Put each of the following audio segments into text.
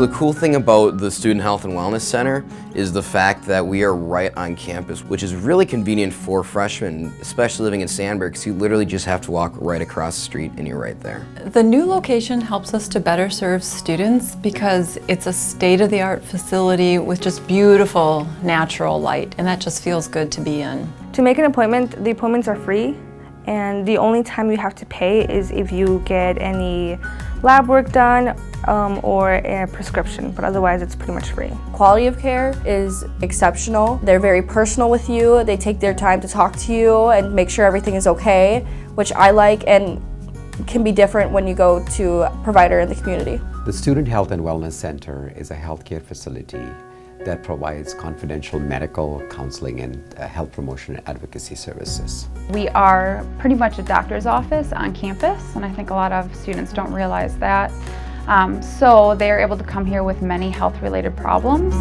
So the cool thing about the Student Health and Wellness Center is the fact that we are right on campus, which is really convenient for freshmen, especially living in Sandburg, because you literally just have to walk right across the street and you're right there. The new location helps us to better serve students because it's a state-of-the-art facility with just beautiful natural light, and that just feels good to be in. To make an appointment, the appointments are free, and the only time you have to pay is if you get any lab work done or a prescription, but otherwise it's pretty much free. Quality of care is exceptional. They're very personal with you. They take their time to talk to you and make sure everything is okay, which I like and can be different when you go to a provider in the community. The Student Health and Wellness Center is a healthcare facility that provides confidential medical, counseling, and health promotion and advocacy services. We are pretty much a doctor's office on campus, and I think a lot of students don't realize that. So they are able to come here with many health-related problems.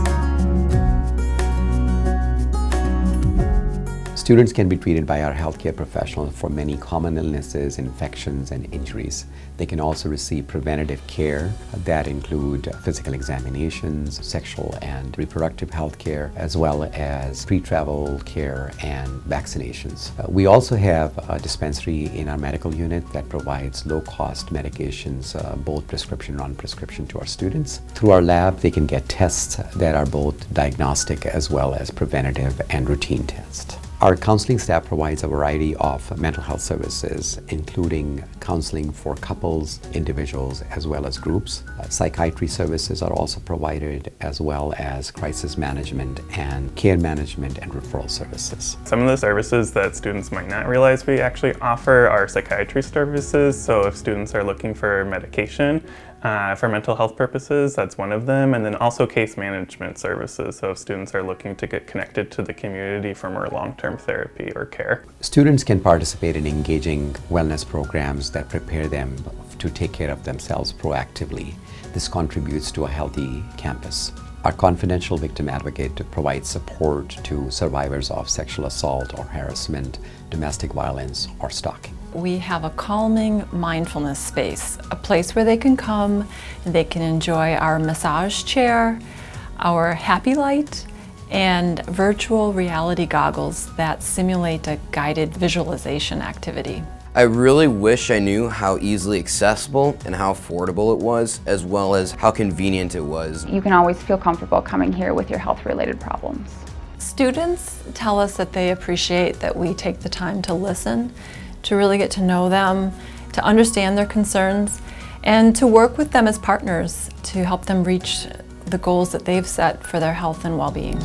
Students can be treated by our healthcare professionals for many common illnesses, infections, and injuries. They can also receive preventative care that include physical examinations, sexual and reproductive health care, as well as pre-travel care and vaccinations. We also have a dispensary in our medical unit that provides low-cost medications, both prescription and non-prescription, to our students. Through our lab, they can get tests that are both diagnostic as well as preventative and routine tests. Our counseling staff provides a variety of mental health services, including counseling for couples, individuals, as well as groups. Psychiatry services are also provided, as well as crisis management and care management and referral services. Some of the services that students might not realize we actually offer are psychiatry services. So if students are looking for medication, for mental health purposes, that's one of them, and then also case management services. So if students are looking to get connected to the community for more long-term therapy or care. Students can participate in engaging wellness programs that prepare them to take care of themselves proactively. This contributes to a healthy campus. Our confidential victim advocate provides support to survivors of sexual assault or harassment, domestic violence, or stalking. We have a calming mindfulness space, a place where they can come and they can enjoy our massage chair, our happy light, and virtual reality goggles that simulate a guided visualization activity. I really wish I knew how easily accessible and how affordable it was, as well as how convenient it was. You can always feel comfortable coming here with your health-related problems. Students tell us that they appreciate that we take the time to listen, to really get to know them, to understand their concerns, and to work with them as partners to help them reach the goals that they've set for their health and well-being.